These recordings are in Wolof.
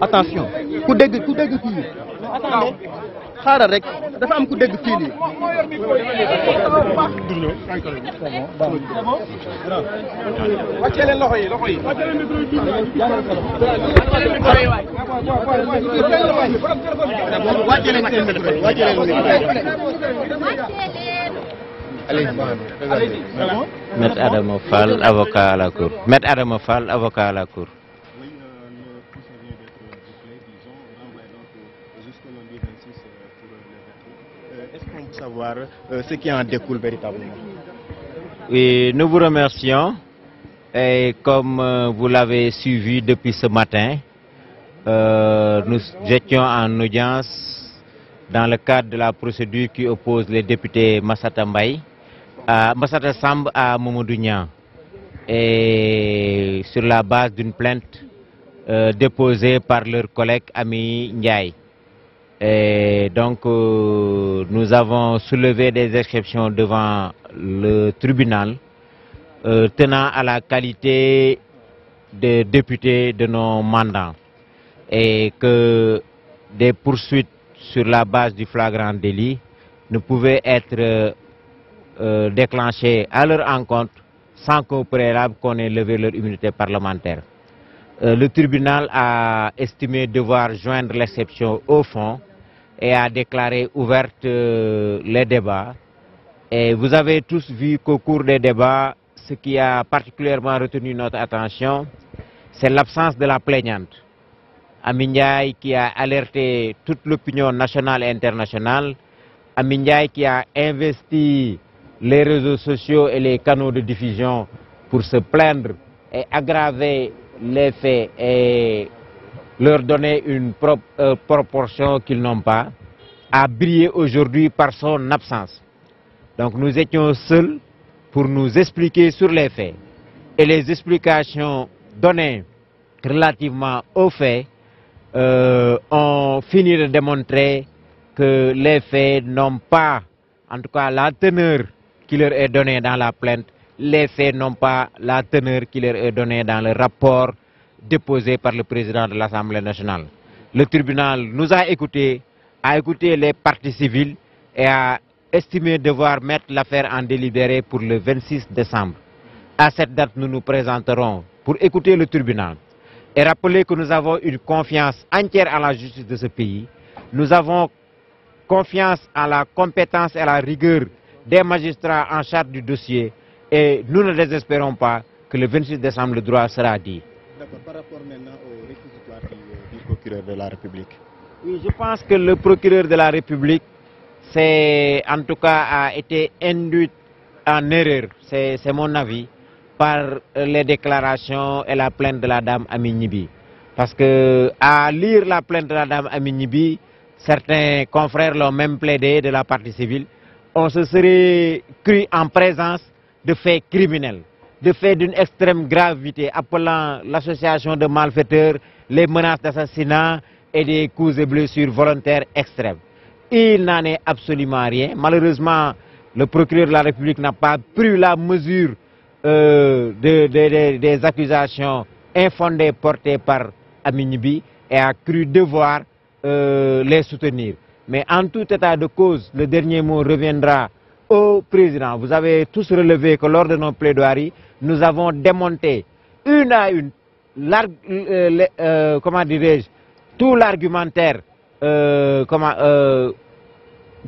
Attention. Ku dégg fii. Xaaral rek dafa am ku dégg fii nii. Wàccee leen loxo yi. Wàccee leen seen micro yi. Maître Adama Fall, avocat à la Cour. Maître Adama Fall, avocat à la Cour. Est-ce qu'on peut savoir ce qui en découle véritablement? Oui, nous vous remercions. Et comme vous l'avez suivi depuis ce matin, nous étions en audience dans le cadre de la procédure qui oppose les députés Massata Samb à Mamadou Niang, et sur la base d'une plainte déposée par leur collègue Ami Ndiaye. Et donc nous avons soulevé des exceptions devant le tribunal tenant à la qualité de députés de nos mandants, et que des poursuites sur la base du flagrant délit ne pouvaient être déclenchées à leur encontre sans qu'au préalable qu'on ait levé leur immunité parlementaire. Le tribunal a estimé devoir joindre l'exception au fond et a déclaré ouverte les débats. Et vous avez tous vu qu'au cours des débats, ce qui a particulièrement retenu notre attention, c'est l'absence de la plaignante. Ami Ndiaye qui a alerté toute l'opinion nationale et internationale, Ami Ndiaye qui a investi les réseaux sociaux et les canaux de diffusion pour se plaindre et aggraver les faits et leur donner une proportion qu'ils n'ont pas, a brillé aujourd'hui par son absence. Donc nous étions seuls pour nous expliquer sur les faits. Et les explications données relativement aux faits ont fini de démontrer que les faits n'ont pas, en tout cas la teneur qui leur est donnée dans la plainte, les faits n'ont pas la teneur qui leur est donnée dans le rapport déposé par le président de l'Assemblée nationale. Le tribunal nous a écouté les parties civiles et a estimé devoir mettre l'affaire en délibéré pour le 26 décembre. À cette date, nous nous présenterons pour écouter le tribunal et rappeler que nous avons une confiance entière en la justice de ce pays. Nous avons confiance en la compétence et la rigueur des magistrats en charge du dossier, et nous ne désespérons pas que le 26 décembre le droit sera dit. D'accord. Par rapport maintenant au réquisitoire du procureur de la République. Oui, je pense que le procureur de la République, en tout cas, a été induit en erreur, c'est mon avis, par les déclarations et la plainte de la dame Ami Nibi. Parce que à lire la plainte de la dame Ami Nibi, certains confrères l'ont même plaidé de la partie civile, on se serait cru en présence de faits criminels, de faits d'une extrême gravité, appelant l'association de malfaiteurs, les menaces d'assassinat et des coups et blessures volontaires extrêmes. Il n'en est absolument rien. Malheureusement, le procureur de la République n'a pas pris la mesure des accusations infondées portées par Ami Nibi et a cru devoir les soutenir. Mais en tout état de cause, le dernier mot reviendra au président. Vous avez tous relevé que lors de nos plaidoiries, nous avons démonté une à une, comment dirais-je, tout l'argumentaire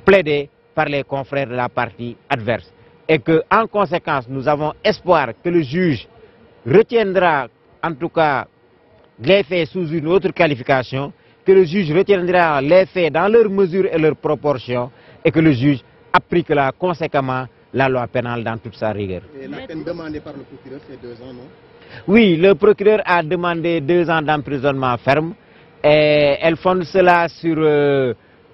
plaidé par les confrères de la partie adverse. Et que, en conséquence, nous avons espoir que le juge retiendra, en tout cas, les faits sous une autre qualification, que le juge retiendra les faits dans leurs mesures et leurs proportions, et que le juge appliquera conséquemment la loi pénale dans toute sa rigueur. Et la peine demandée par le procureur, c'est 2 ans, non? Oui, le procureur a demandé 2 ans d'emprisonnement ferme, et elle fonde cela sur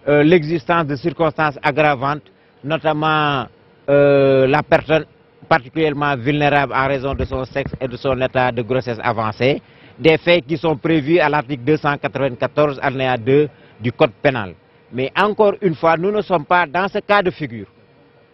l'existence de circonstances aggravantes, notamment la personne particulièrement vulnérable en raison de son sexe et de son état de grossesse avancée, des faits qui sont prévus à l'article 294 alinéa 2 du Code pénal. Mais encore une fois, nous ne sommes pas dans ce cas de figure.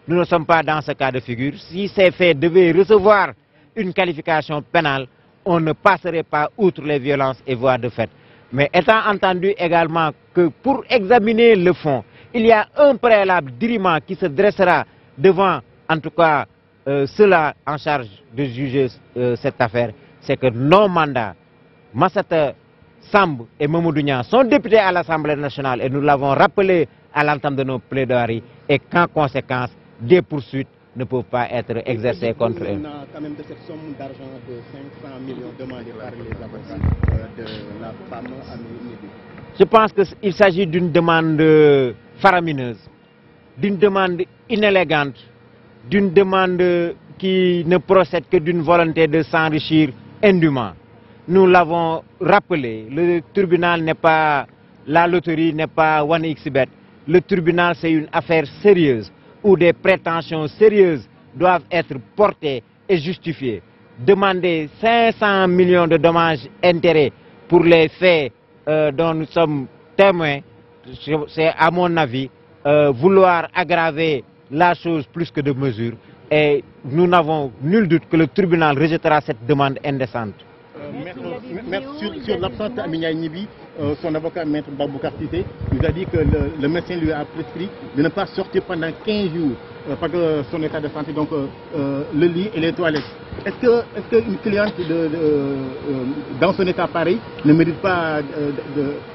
Nous ne sommes pas dans ce cas de figure. Si ces faits devaient recevoir une qualification pénale, on ne passerait pas outre les violences et voies de fait. Mais étant entendu également que pour examiner le fond, il y a un préalable diriment qui se dressera devant, en tout cas, ceux-là en charge de juger cette affaire, c'est que nos mandats, Massata Samb et Mamadou Niang, sont députés à l'Assemblée nationale et nous l'avons rappelé à l'entame de nos plaidoiries et qu'en conséquence, des poursuites ne peuvent pas être exercées contre eux. On a quand même de cette somme d'argent de 500 millions demandée par les avocats de la femme Ami Nibi. Je pense qu'il s'agit d'une demande faramineuse, d'une demande inélégante, d'une demande qui ne procède que d'une volonté de s'enrichir indûment. Nous l'avons rappelé, le tribunal n'est pas, la loterie n'est pas 1xBet. Le tribunal, c'est une affaire sérieuse où des prétentions sérieuses doivent être portées et justifiées. Demander 500 millions de dommages-intérêts pour les faits dont nous sommes témoins, c'est à mon avis vouloir aggraver la chose plus que de mesure. Et nous n'avons nul doute que le tribunal rejettera cette demande indécente. Sur l'absence d'Ami Nibi, son avocat, Maître Baboucar Cissé, nous a dit que le médecin lui a prescrit de ne pas sortir pendant 15 jours parce que son état de santé, donc le lit et les toilettes. Est-ce qu'une cliente dans son état pareil ne mérite pas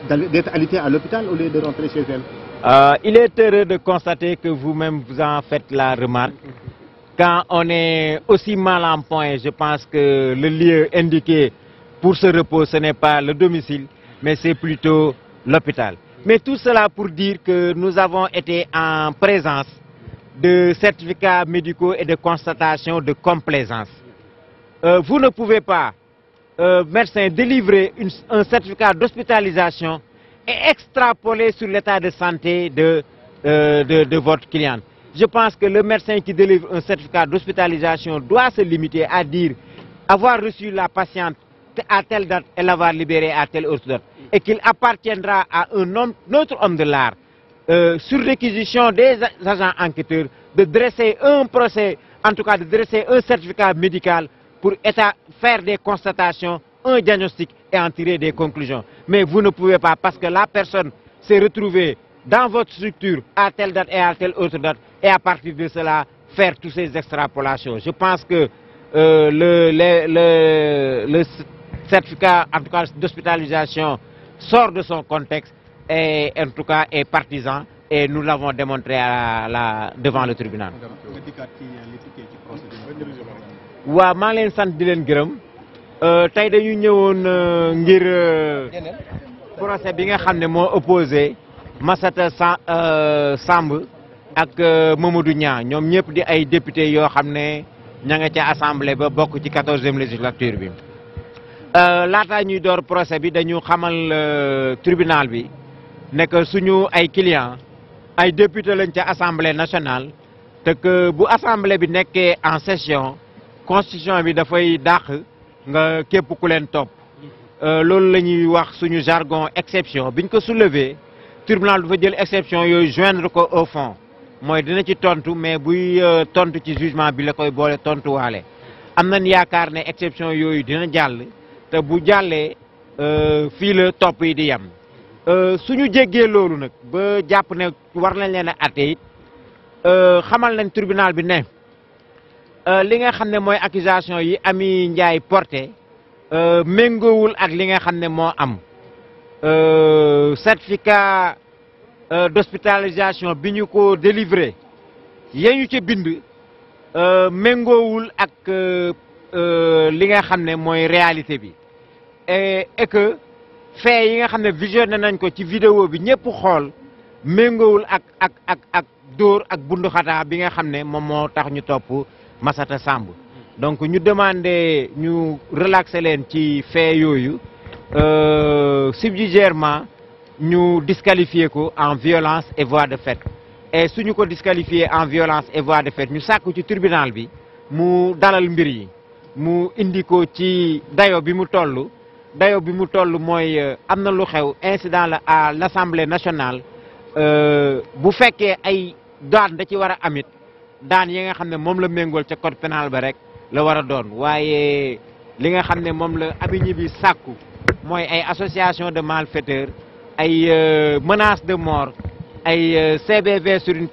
d'être alitée à l'hôpital au lieu de rentrer chez elle? Il est heureux de constater que vous-même vous en faites la remarque. Quand on est aussi mal en point, je pense que le lieu indiqué pour ce repos, ce n'est pas le domicile, mais c'est plutôt l'hôpital. Mais tout cela pour dire que nous avons été en présence de certificats médicaux et de constatations de complaisance. Vous ne pouvez pas, médecin, délivrer un certificat d'hospitalisation et extrapoler sur l'état de santé de votre cliente. Je pense que le médecin qui délivre un certificat d'hospitalisation doit se limiter à dire avoir reçu la patiente à telle date et l'avoir libérée à telle autre date. Et qu'il appartiendra à un autre homme de l'art, sur réquisition des agents enquêteurs, de dresser un procès, en tout cas de dresser un certificat médical pour faire des constatations, un diagnostic et en tirer des conclusions. Mais vous ne pouvez pas, parce que la personne s'est retrouvée dans votre structure à telle date et à telle autre date, et à partir de cela, faire toutes ces extrapolations. Je pense que le certificat, en tout cas d'hospitalisation, sort de son contexte et en tout cas est partisan, et nous l'avons démontré devant le tribunal. waaw maa ngi leen sant di leen gërëm tey dañu ñëwoon ngir procès bi nga xam ne moo opposé Massata Samb ak Mamadou Niang ñoom ñëpp di ay député yoo xam ne ña nga ca assemblée ba bokk ci 14e législature bi. Laataa ñuy door procès bi dañu xamal tribunal bi ne que suñu ay clients ay député lañ ca assemblée nationale te que bu assemblée bi nekkee en session constitution bi dafay dàq nga képp ku leen topp loolu la ñuy wax suñu jargon exception biñ ko soulever tribunal dafa jël exception yooyu joindre ko au fond mooy dina ci tontu mais buy tontu ci jugement bi la koy boole tontuwaale. am nañ yaakaar ne exception yooyu dina jàll te bu jàllee fii la topp yi di yem suñu jéggee loolu nag ba jàpp ne war nañ leen a atte it xamal nañ tribunal bi ne li nga xam ne mooy accusation yi Ami Ndiaye porté méngoowul ak li nga xam ne moo am certificat d'hospitalisation bi ñu ko délivré yañu ca bind méngoowul ak li nga xam ne mooy réalité bi et que fait yi nga xam ne visionné nañ ko ci vidéo bi ñëpp xool méngoowul ak dóor ak bunduxataa bi nga xam ne moom moo tax ñu topp Massata Samb donc ñu demandé ñu relaxer leen ci fait yooyu subsidiairement ñu disqualifier ko en violence et voie de fait et suñu ko disqualifier en violence et voie de fait ñu sàkku ci tribunal bi mu dalal mbir yi mu indi ko ci dayo bi mu toll mooy am na lu xew incident la à l'Assemblée nationale bu fekkee ay daan da ci war a amit daan yi nga xam ne moom la méngool ca code pénal ba rek la war a doon waaye li nga xam ne moom la Ami Gniby sàkku mooy ay association de malfaiteurs ay menaces de mort ay CBV sur une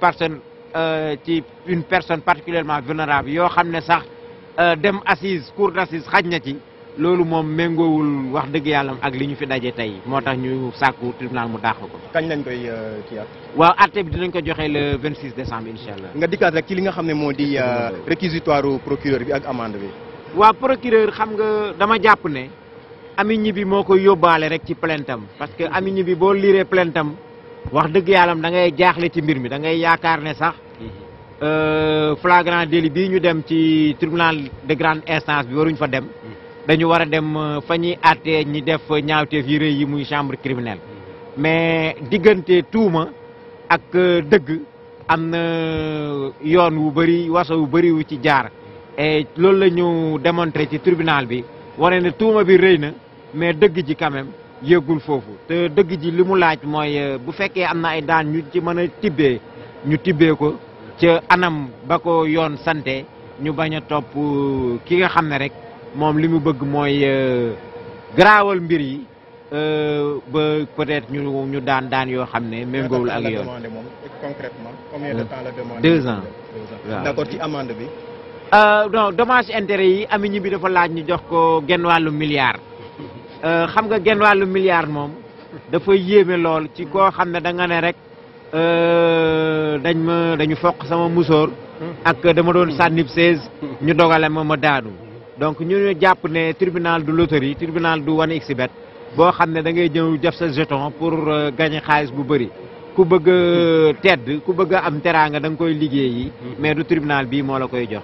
personne particulièrement vulnérable yoo xam ne sax dem assise cour d'assises xaj na ci loolu moom méngoowul wax dëgg yàlla ak li ñu fi daje tey moo tax ñu sàkku tribunal mu dàq ko. kañ lañ koy kii at. waaw àtte bi dinañ ko joxe le 26 décembre incha allah. nga dikkaat rek ci li nga xam ne moo di réquisitoire procureur bi ak amende bi. waaw procureur xam nga dama jàpp ne Ami Gniby moo koy yóbbaale rek ci plaintam parce que Ami Gniby boo liiree plaintam wax dëgg yàlla da ngay jaaxle ci mbir mi da ngay yaakaar ne sax flagrant délit bii ñu dem ci tribunal de grande instance bi waruñ fa dem. dañu war a dem fa ñuy àttee ñi def ñaawteef yi rëy yi muy chambre criminelle mais diggante tuuma ak dëgg am na yoon wu bëri waso wu bëri wu ci jaar et loolu la ñu démontré ci tribunal bi wane ne tuuma bi rëy na mais dëgg ji quand même yëggul foofu te dëgg ji li mu laaj mooy bu fekkee am na ay daan ñu ci mën a tibbee ñu tibbee ko ca anam ba ko yoon sante ñu bañ a topp ki nga xam ne rek moom li mu bëgg mooy garaawal mbir yi ba peut-être ñu daan yoo xam ne méngoowul ak yoon. Concrètement combien de temps la demande? 2 ans. waaw d'accord ci amende bi. non dommage intérêt yi Ami Gniby dafa laaj ñu jox ko genn wàllu milliard. xam nga genn wàllu milliard moom dafa yéeme lool ci koo xam ne da nga ne rek dañu foq sama musóor. ak dama doon sànnib 16 ñu dogale ma daanu. donc ñu jàpp ne tribunal du loterie tribunal du 1xBet boo xam ne da ngay ñëw def sa jeton pour gagner xaalis bu bëri ku bëgg a tedd ku bëgg a am teraanga da nga koy liggéeyi mais du tribunal bii moo la koy jox.